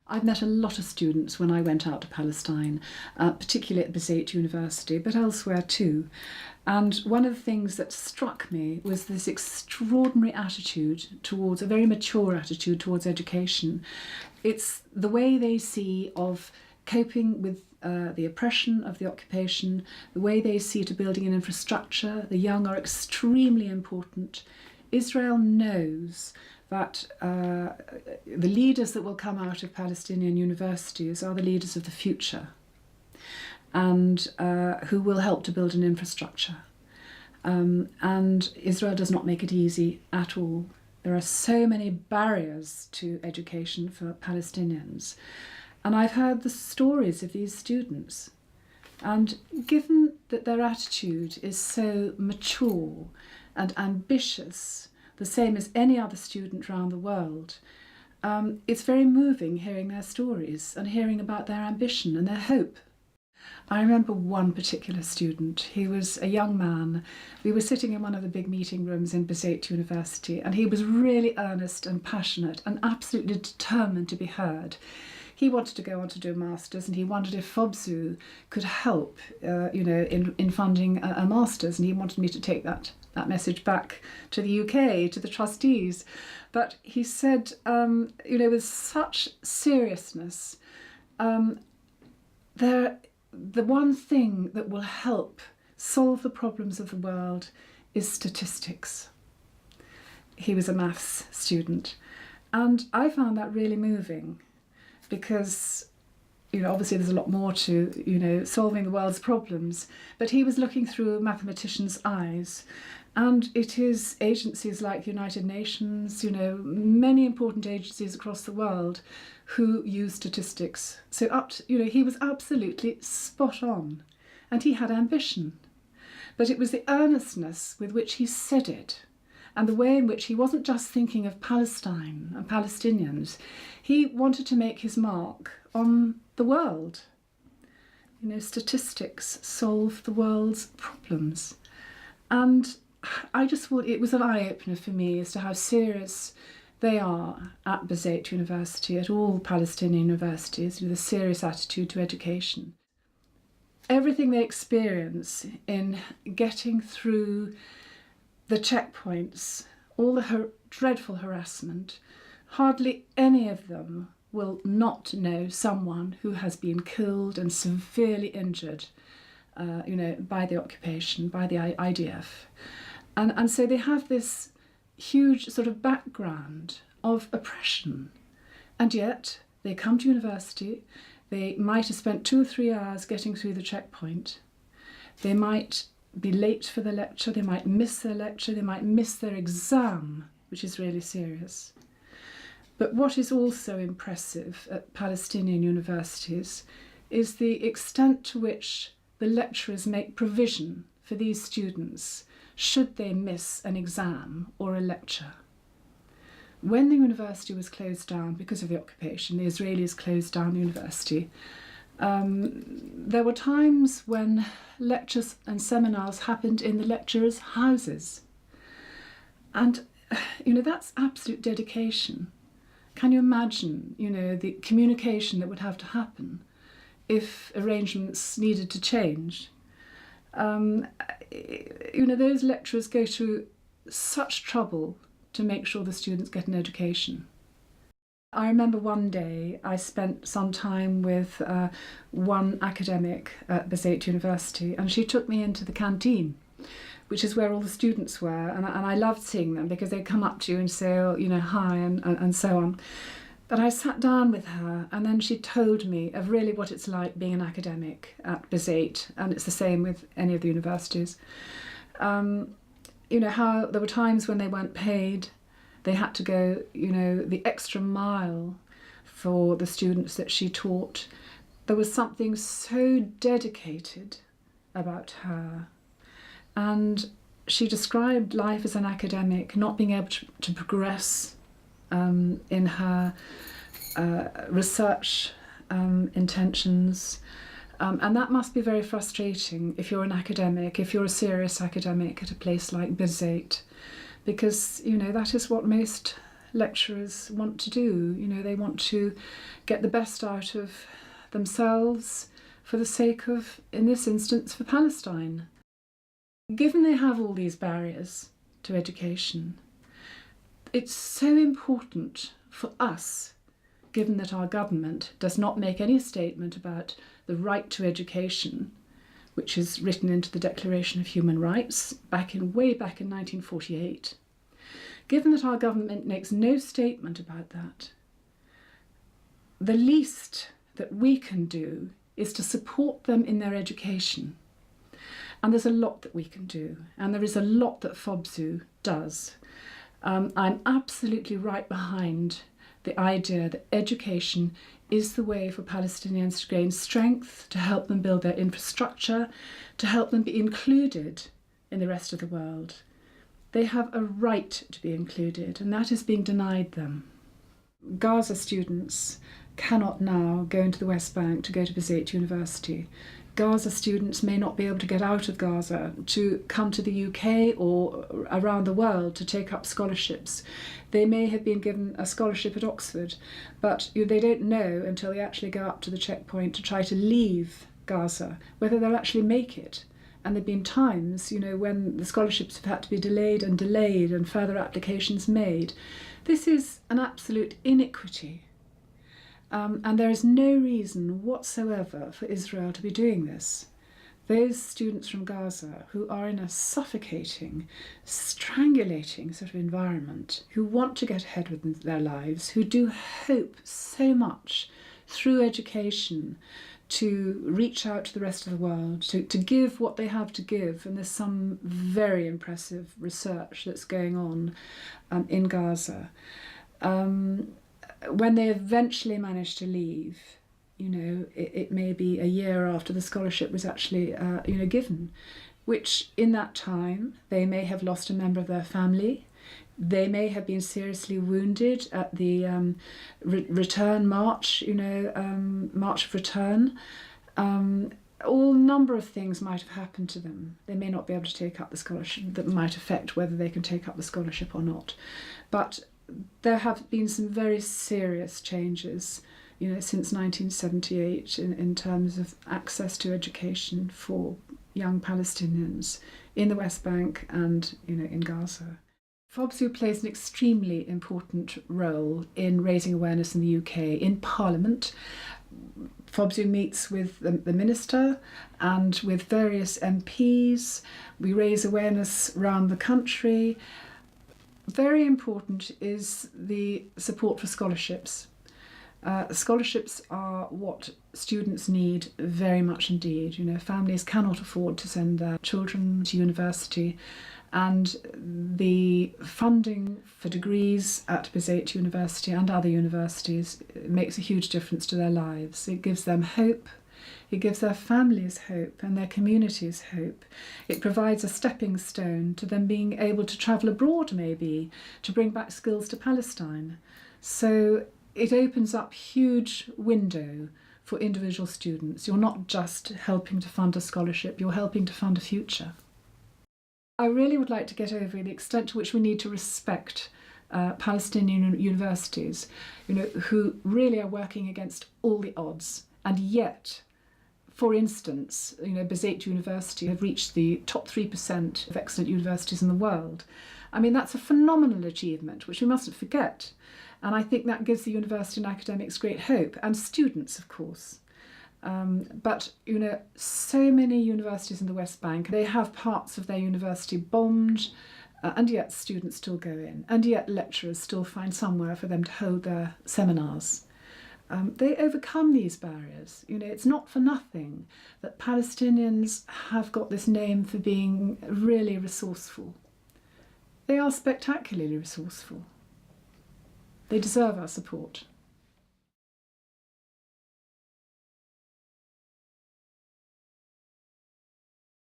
I've met a lot of students when I went out to Palestine, particularly at Birzeit University, but elsewhere too. And one of the things that struck me was this extraordinary attitude towards, a very mature attitude towards education. It's the way they see of coping with the oppression of the occupation, the way they see to building an infrastructure. The young are extremely important. Israel knows that the leaders that will come out of Palestinian universities are the leaders of the future, and who will help to build an infrastructure. And Israel does not make it easy at all. There are so many barriers to education for Palestinians. And I've heard the stories of these students. And given that their attitude is so mature and ambitious, the same as any other student around the world, it's very moving hearing their stories and hearing about their ambition and their hope. I remember one particular student. He was a young man. We were sitting in one of the big meeting rooms in Birzeit University, and he was really earnest and passionate and absolutely determined to be heard. He wanted to go on to do a master's, and he wondered if Fobzu could help, in funding a master's, and he wanted me to take that message back to the UK, to the trustees. But he said, with such seriousness, the one thing that will help solve the problems of the world is statistics. He was a maths student, and I found that really moving, because obviously there's a lot more to solving the world's problems, but he was looking through a mathematician's eyes. And it is agencies like the United Nations, many important agencies across the world who use statistics. So he was absolutely spot on, and he had ambition. But it was the earnestness with which he said it, and the way in which he wasn't just thinking of Palestine and Palestinians. He wanted to make his mark on the world. Statistics solve the world's problems. And I just thought it was an eye-opener for me as to how serious they are at Birzeit University, at all Palestinian universities, the serious attitude to education. Everything they experience in getting through the checkpoints, all the dreadful harassment, hardly any of them will not know someone who has been killed and severely injured, by the occupation, by the IDF. And so they have this huge sort of background of oppression. And yet they come to university, they might have spent 2 or 3 hours getting through the checkpoint. They might be late for the lecture, they might miss their lecture, they might miss their exam, which is really serious. But what is also impressive at Palestinian universities is the extent to which the lecturers make provision for these students should they miss an exam or a lecture. When the university was closed down because of the occupation, the Israelis closed down the university, there were times when lectures and seminars happened in the lecturers' houses. And, that's absolute dedication. Can you imagine, the communication that would have to happen if arrangements needed to change? Those lecturers go to such trouble to make sure the students get an education. I remember one day I spent some time with one academic at Birzeit University, and she took me into the canteen, which is where all the students were, and I loved seeing them because they'd come up to you and say, hi, and so on. But I sat down with her, and then she told me of really what it's like being an academic at Birzeit, and it's the same with any of the universities. How there were times when they weren't paid, they had to go, the extra mile for the students that she taught. There was something so dedicated about her. And she described life as an academic, not being able to progress in her research intentions. And that must be very frustrating if you're an academic, if you're a serious academic at a place like Birzeit, because, that is what most lecturers want to do. You know, they want to get the best out of themselves for the sake of, in this instance, for Palestine. Given they have all these barriers to education, it's so important for us, given that our government does not make any statement about the right to education, which is written into the Declaration of Human Rights way back in 1948. Given that our government makes no statement about that, the least that we can do is to support them in their education. And there's a lot that we can do, and there is a lot that Fobzu does. I'm absolutely right behind the idea that education is the way for Palestinians to gain strength, to help them build their infrastructure, to help them be included in the rest of the world. They have a right to be included, and that is being denied them. Gaza students cannot now go into the West Bank to go to Bezeit University. Gaza students may not be able to get out of Gaza to come to the UK or around the world to take up scholarships. They may have been given a scholarship at Oxford, but they don't know until they actually go up to the checkpoint to try to leave Gaza whether they'll actually make it. And there have been times, when the scholarships have had to be delayed and further applications made. This is an absolute iniquity. And there is no reason whatsoever for Israel to be doing this. Those students from Gaza who are in a suffocating, strangulating sort of environment, who want to get ahead with their lives, who do hope so much through education to reach out to the rest of the world, to give what they have to give. And there's some very impressive research that's going on in Gaza. When they eventually manage to leave, it may be a year after the scholarship was actually, given, which in that time they may have lost a member of their family. They may have been seriously wounded at the return march, March of Return. All number of things might have happened to them. They may not be able to take up the scholarship. That might affect whether they can take up the scholarship or not. But there have been some very serious changes, since 1978 in terms of access to education for young Palestinians in the West Bank and, in Gaza. Fobzu plays an extremely important role in raising awareness in the UK. In Parliament, Fobzu meets with the Minister and with various MPs. We raise awareness around the country. Very important is the support for scholarships. Scholarships are what students need very much indeed. Families cannot afford to send their children to university, and the funding for degrees at Bezeit University and other universities makes a huge difference to their lives. It gives them hope. It gives their families hope and their communities hope. It provides a stepping stone to them being able to travel abroad, maybe, to bring back skills to Palestine. So it opens up a huge window for individual students. You're not just helping to fund a scholarship, you're helping to fund a future. I really would like to get over the extent to which we need to respect Palestinian universities, who really are working against all the odds, and yet, for instance, Bezeit University have reached the top 3% of excellent universities in the world. I mean, that's a phenomenal achievement, which we mustn't forget. And I think that gives the university and academics great hope, and students, of course. But, so many universities in the West Bank, they have parts of their university bombed, and yet students still go in, and yet lecturers still find somewhere for them to hold their seminars. They overcome these barriers. It's not for nothing that Palestinians have got this name for being really resourceful. They are spectacularly resourceful. They deserve our support.